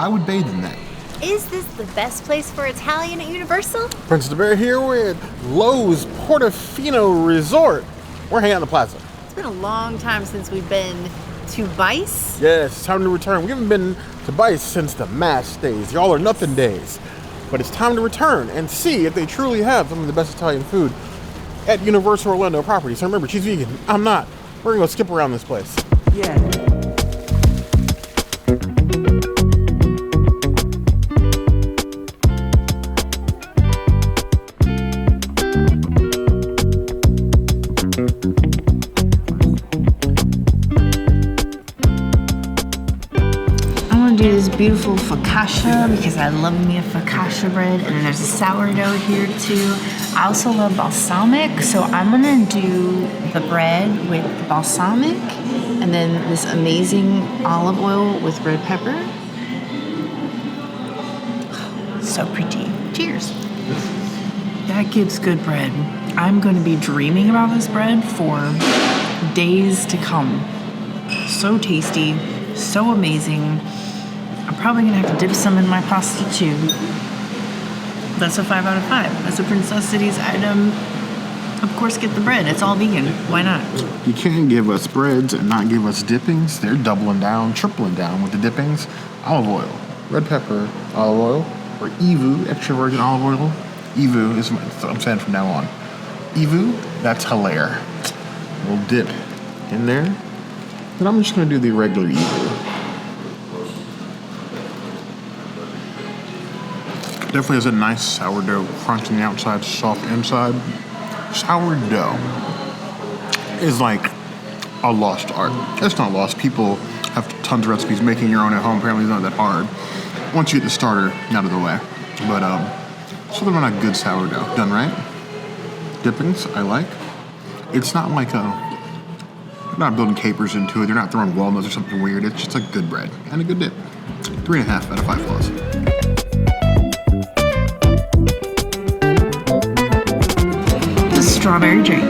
I would bathe in that. Is this the best place for Italian at Universal? Prince the Bear here with Lowe's Portofino Resort. We're hanging out in the plaza. It's been a long time since we've been to BiCE. Yes, it's time to return. We haven't been to BiCE since the MASH days, y'all are nothing days. But it's time to return and see if they truly have some of the best Italian food at Universal Orlando property. So remember, she's vegan, I'm not. We're gonna go skip around this place. Yeah. Do this beautiful focaccia because I love me a focaccia bread, and then there's a sourdough here too. I also love balsamic, so I'm gonna do the bread with balsamic and then this amazing olive oil with red pepper. So pretty. Cheers. That gives good bread. I'm going to be dreaming about this bread for days to come. So tasty, so amazing. I'm probably gonna have to dip some in my pasta too. That's a 5 out of 5. That's a Princess Cities item. Of course, get the bread. It's all vegan. Why not? You can't give us breads and not give us dippings. They're doubling down, tripling down with the dippings. Olive oil, red pepper, olive oil, or EVU, extra virgin olive oil. EVU is what I'm saying from now on. EVU, that's hilarious. We'll dip in there. Then I'm just gonna do the regular EVU. Definitely has a nice sourdough crunch on the outside, soft inside. Sourdough is like a lost art. It's not lost. People have tons of recipes. Making your own at home apparently is not that hard. Once you get the starter out of the way. But something about a good sourdough. Done right. Dippings, I like. It's not like they're not building capers into it. They're not throwing walnuts or something weird. It's just a good bread and a good dip. 3.5 out of 5 flaws. Strawberry drink.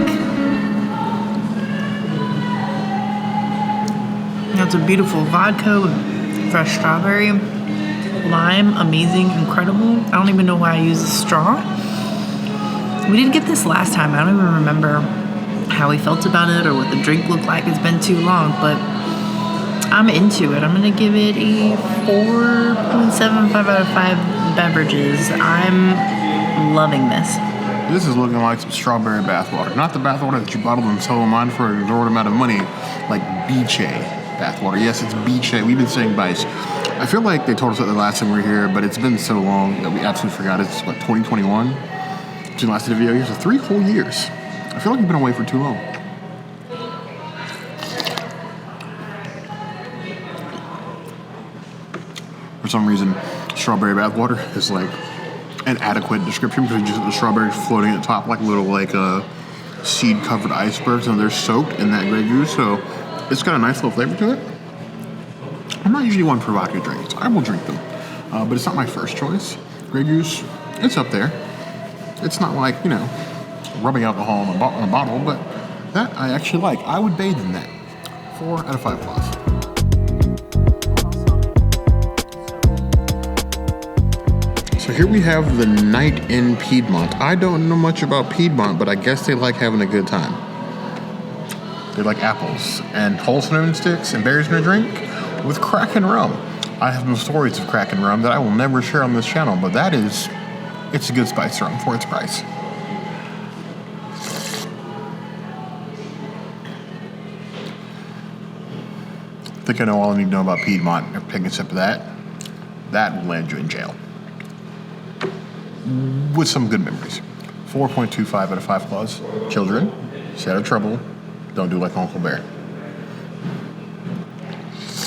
That's a beautiful vodka with fresh strawberry, lime, amazing, incredible. I don't even know why I used a straw. We didn't get this last time. I don't even remember how we felt about it or what the drink looked like. It's been too long, but I'm into it. I'm gonna give it a 4.75 out of 5 beverages. I'm loving this. This is looking like some strawberry bathwater. Not the bathwater that you bottled and sold online for an exorbitant amount of money, like BiCE bathwater. Yes, it's BiCE. We've been saying BiCE. I feel like they told us that the last time we were here, but it's been so long that we absolutely forgot. It's, 2021? Since the last video here, so 3 whole years. I feel like we've been away for too long. For some reason, strawberry bathwater is like an adequate description because you just have the strawberries floating at the top like little seed-covered icebergs, and they're soaked in that Grey Goose, so it's got a nice little flavor to it. I'm not usually one for vodka drinks. I will drink them, but it's not my first choice. Grey Goose, it's up there. It's not like, rubbing alcohol in a bottle, but that I actually like. I would bathe in that. 4 out of 5 flaws. So here we have the night in Piedmont. I don't know much about Piedmont, but I guess they like having a good time. They like apples and whole cinnamon sticks and berries in a drink with Kraken rum. I have some stories of Kraken rum that I will never share on this channel, but it's a good spiced rum for its price. I think I know all I need to know about Piedmont. If taking a sip of that will land you in jail. With some good memories. 4.25 out of 5 claws. Children, stay out of trouble. Don't do like Uncle Bear.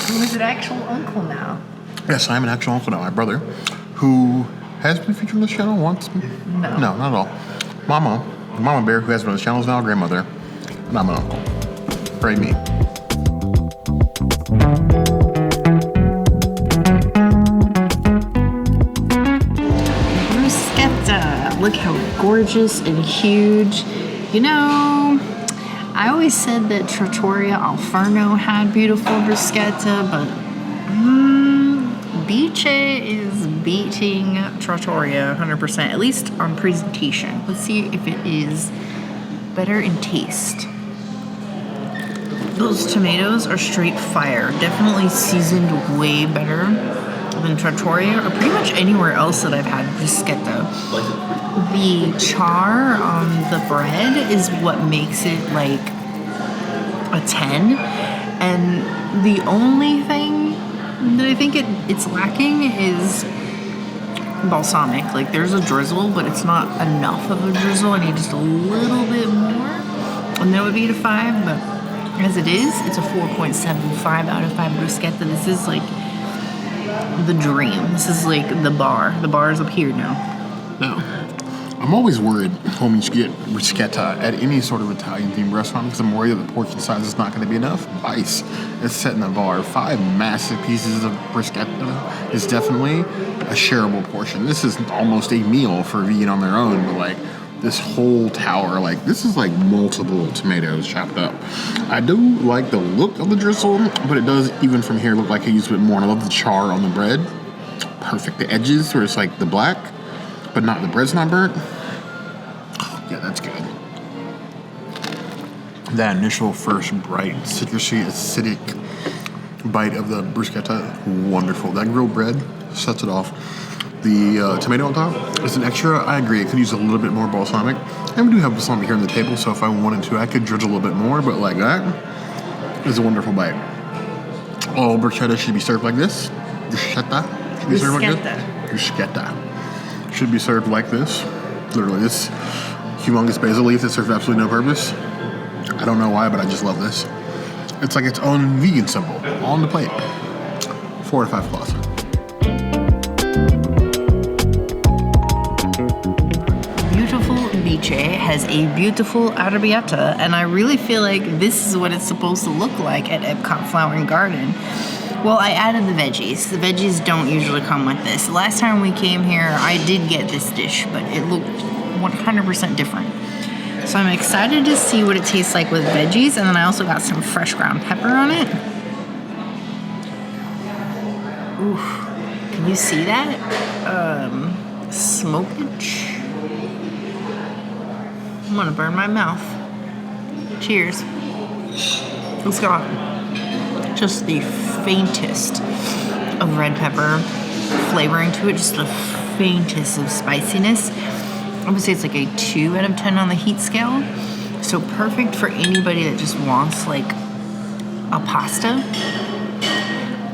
Who is an actual uncle now? Yes, I'm an actual uncle now. My brother, who has been featured on this channel once. No. No, not at all. Mama Bear, who has been on this channel, is now a grandmother. And I'm an uncle. Pray me. Bruschetta. Look how gorgeous and huge. I always said that Trattoria Alferno had beautiful bruschetta, but BiCE is beating Trattoria 100%, at least on presentation. Let's see if it is better in taste. Those tomatoes are straight fire. Definitely seasoned way better than Trattoria or pretty much anywhere else that I've had bruschetta. The char on the bread is what makes it like a 10. And the only thing that I think it's lacking is balsamic. Like there's a drizzle, but it's not enough of a drizzle. I need just a little bit more. And that would be a 5, but as it is, it's a 4.75 out of 5 bruschetta. This is like the dream. This is like the bar. The bar is up here now. No. I'm always worried when we get bruschetta at any sort of Italian-themed restaurant because I'm worried that the portion size is not going to be enough. BiCE is setting the bar. 5 massive pieces of bruschetta is definitely a shareable portion. This is almost a meal for a vegan on their own, but like this whole tower, like this is like multiple tomatoes chopped up. I do like the look of the drizzle, but it does even from here look like I used a bit more. And I love the char on the bread. Perfect. The edges where it's like the black, but not the bread's not burnt. Yeah, that's good. That initial first bright, citrusy, acidic bite of the bruschetta, wonderful. That grilled bread sets it off. The tomato on top is an extra. I agree, it could use a little bit more balsamic. And we do have balsamic here on the table, so if I wanted to, I could drizzle a little bit more, but like that is a wonderful bite. All bruschetta should be served like this. Bruschetta should be served like this. Bruschetta should be served like this. Literally, this humongous basil leaf that serves absolutely no purpose. I don't know why, but I just love this. It's like its own vegan symbol on the plate. 4 out of 5 plus. Beautiful BiCE has a beautiful arrabbiata, and I really feel like this is what it's supposed to look like at Epcot Flower and Garden. Well, I added the veggies. The veggies don't usually come with this. The last time we came here, I did get this dish, but it looked 100% different. So I'm excited to see what it tastes like with veggies, and then I also got some fresh ground pepper on it. Oof. Can you see that? Smokage. I'm gonna burn my mouth. Cheers. It's got just the faintest of red pepper flavoring to it, just the faintest of spiciness. I would say it's like a 2 out of 10 on the heat scale. So perfect for anybody that just wants like a pasta.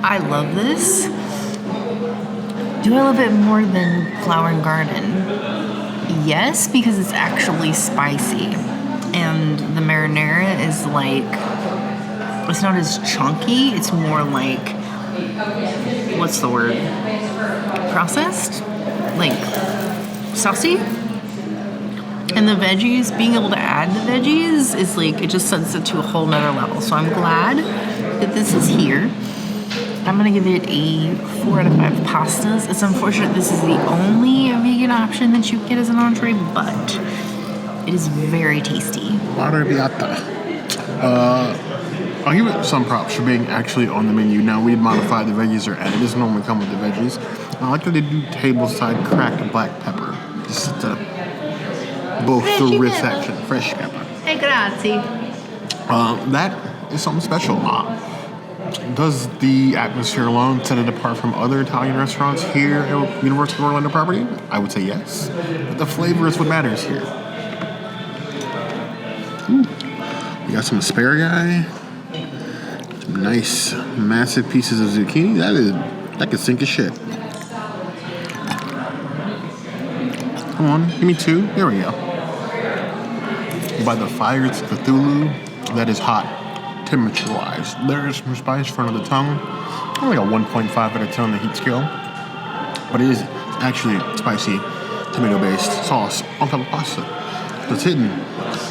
I love this. Do I love it more than Flower and Garden? Yes, because it's actually spicy. And the marinara is like, it's not as chunky. It's more like, what's the word? Processed? Like saucy? And the veggies, being able to add the veggies is like, it just sets it to a whole nother level. So I'm glad that this is here. I'm gonna give it a 4 out of 5 pastas. It's unfortunate this is the only vegan option that you get as an entree, but it is very tasty. Arrabbiata. I'll give it some props for being actually on the menu. Now we modified the veggies are added. It doesn't normally come with the veggies. I like that they do tableside cracked black pepper. Just to both the wrist section. Fresh pepper. Hey, grazie. That is something special. Does the atmosphere alone set it apart from other Italian restaurants here at Universal Orlando property? I would say yes. But the flavor is what matters here. Ooh. We got some asparagus. Some nice, massive pieces of zucchini. That could sink a ship. Come on, give me 2. There we go. By the fire, it's Cthulhu. That is hot. Temperature-wise, there's some spice front of the tongue. Only like a 1.5 out of 10 on the heat scale, but it is actually spicy, tomato-based sauce on top of pasta. So it's hitting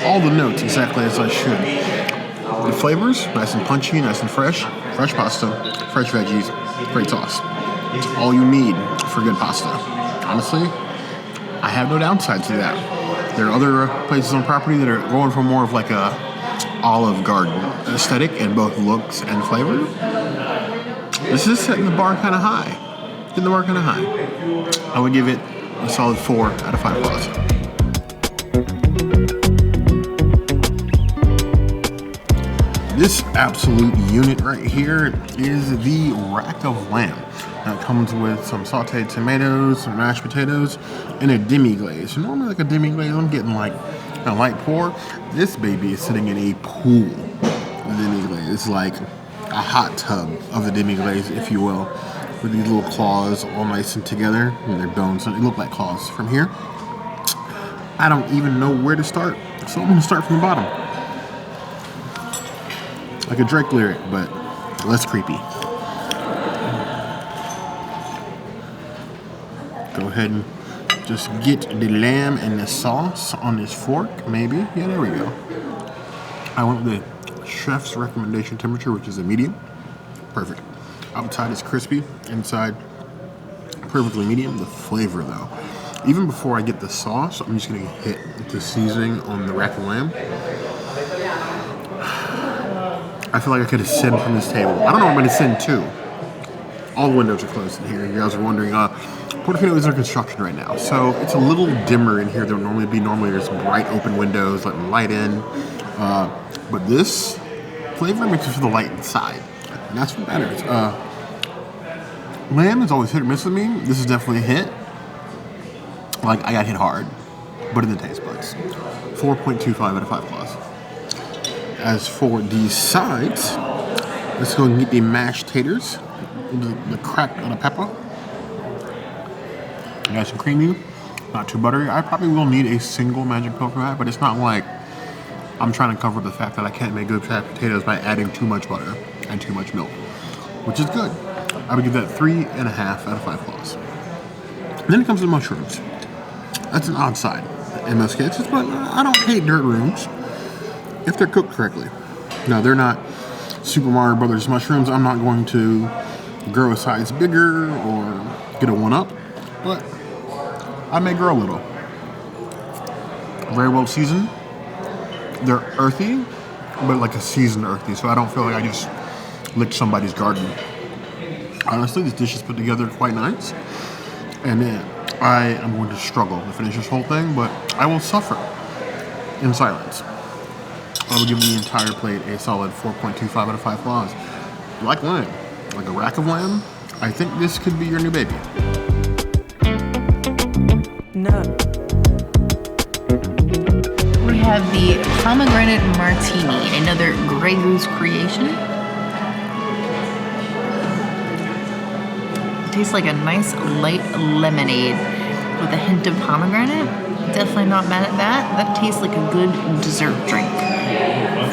all the notes exactly as I should. The flavors, nice and punchy, nice and fresh pasta, fresh veggies, great sauce. All you need for good pasta. Honestly, I have no downside to that. There are other places on property that are going for more of like a Olive Garden aesthetic in both looks and flavor. This is setting the bar kind of high. Did the bar kind of high. I would give it a solid 4 out of 5 claws. This absolute unit right here is the rack of lamb. That comes with some sautéed tomatoes, some mashed potatoes, and a Demi glaze. So normally like a Demi glaze, I'm getting like a light pour. This baby is sitting in a pool of Demi glaze. It's like a hot tub of the Demi glaze, if you will, with these little claws all nice and together, and their bones. So they look like claws from here. I don't even know where to start, so I'm gonna start from the bottom. Like a Drake lyric, but less creepy. Go ahead and just get the lamb and the sauce on this fork, maybe. Yeah, there we go. I went with the chef's recommendation temperature, which is a medium. Perfect. Outside is crispy, inside perfectly medium. The flavor though, even before I get the sauce, I'm just gonna hit the seasoning on the rack of lamb. I feel like I could have sinned from this table. I don't know what I'm gonna send to. All the windows are closed in here. You guys are wondering, Portofino is under construction right now, so it's a little dimmer in here than it would normally be. Normally there's bright open windows letting light in, but this flavor makes it feel the light inside, and that's what matters. Lamb is always hit or miss with me. This is definitely a hit. Like, I got hit hard, but in the taste buds. 4.25 out of 5 claws. As for the sides, let's go and get the mashed taters, the cracked on a pepper. Nice and creamy, not too buttery. I probably will need a single magic pill for that, but it's not like I'm trying to cover the fact that I can't make good mashed potatoes by adding too much butter and too much milk, which is good. I would give that 3.5 out of 5 claws. And then it comes to the mushrooms. That's an odd side in most cases, but I don't hate dirt rooms if they're cooked correctly. Now, they're not Super Mario Brothers mushrooms. I'm not going to grow a size bigger or get a one-up, but I may grow a little. Very well seasoned. They're earthy, but like a seasoned earthy, so I don't feel like I just licked somebody's garden. Honestly, this dish is put together quite nice, and I am going to struggle to finish this whole thing, but I will suffer in silence. I will give the entire plate a solid 4.25 out of 5 claws. Like lamb, like a rack of lamb, I think this could be your new baby. No. We have the Pomegranate Martini, another Grey Goose creation. It tastes like a nice light lemonade with a hint of pomegranate. Definitely not mad at that. That tastes like a good dessert drink.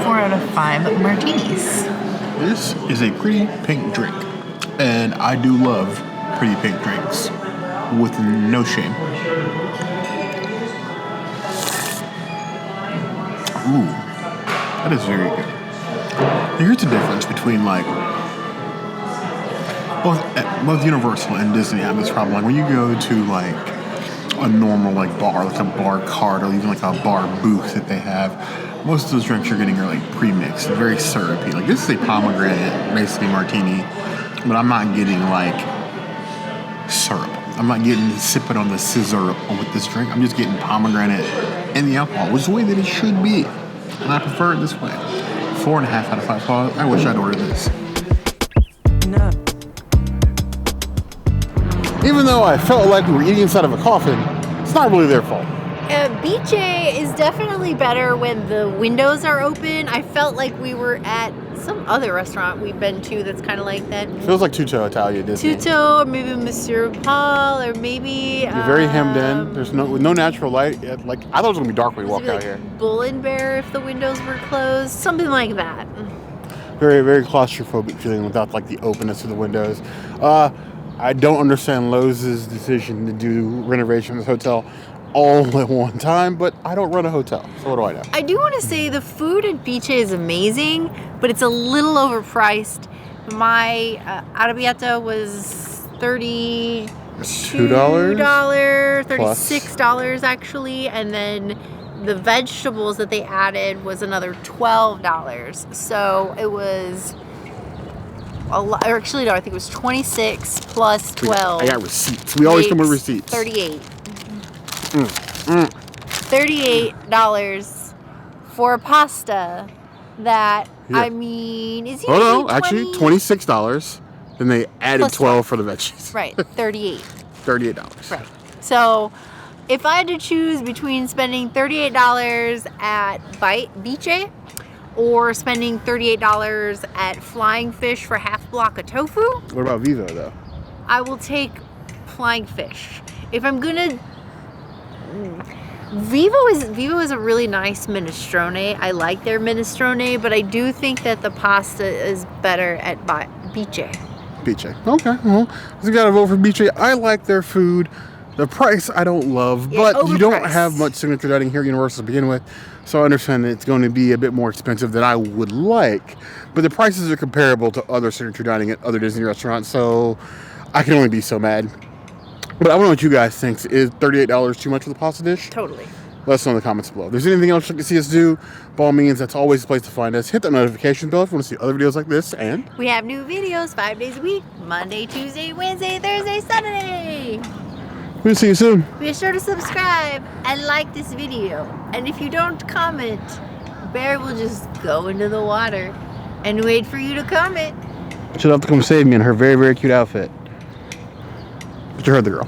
4 out of 5 martinis. This is a pretty pink drink, and I do love pretty pink drinks with no shame. Ooh, that is very good. Here's the difference between like both Universal and Disney have this problem. Like when you go to like a normal like bar, like a bar cart, or even like a bar booth that they have, most of those drinks you're getting are like pre-mixed, very syrupy. Like this is a pomegranate, basically martini, but I'm not getting like syrup. I'm not getting to sip it on the scissor with this drink. I'm just getting pomegranate and the alcohol, which is the way that it should be. And I prefer it this way. 4.5 out of 5 claws. I wish I'd ordered this. No. Even though I felt like we were eating inside of a coffin, it's not really their fault. BiCE is definitely better when the windows are open. I felt like we were at some other restaurant we've been to that's kind of like that. Feels like Tutto Italia Disney. Tutto, or maybe Monsieur Paul, or maybe... You're very hemmed in. There's no natural light. Like I thought it was gonna be dark when we walked out here. Bull and Bear if the windows were closed, something like that. Very, very claustrophobic feeling without like the openness of the windows. I don't understand Lowe's decision to do renovation of this hotel all at one time, but I don't run a hotel, so what do I know? I do want to say the food at BiCE is amazing, but it's a little overpriced. My arrabbiata was $32, $36 actually, and then the vegetables that they added was another $12. So it was a lot. Or actually, no, I think it was 26 plus 12. I got receipts. We always come with makes receipts. 38. $38 for a pasta that, Yeah. I mean, is Oh no, usually actually $26. Then they added Plus 12 for the veggies. Right, 38. $38. Right. So, if I had to choose between spending $38 at BiCE or spending $38 at Flying Fish for half block of tofu, What about Vivo though? I will take Flying Fish. If I'm gonna, Vivo is a really nice minestrone. I like their minestrone, but I do think that the pasta is better at BiCE. BiCE. Okay, well, you gotta vote for BiCE. I like their food. The price I don't love, Yeah, but you don't overpriced. have much signature dining here at Universal to begin with, so I understand that it's going to be a bit more expensive than I would like, but the prices are comparable to other signature dining at other Disney restaurants, so I can only be so mad. But I want to know what you guys think. Is $38 too much for the pasta dish? Totally. Let us know in the comments below. If there's anything else you'd like to see us do, by all means, that's always the place to find us. Hit that notification bell if you want to see other videos like this, and We have new videos 5 days a week, Monday, Tuesday, Wednesday, Thursday, Saturday. we'll see you soon. Be sure to subscribe and like this video. And if you don't comment, Bear will just go into the water and wait for you to comment. She'll have to come save me in her very, very cute outfit. But you heard the girl.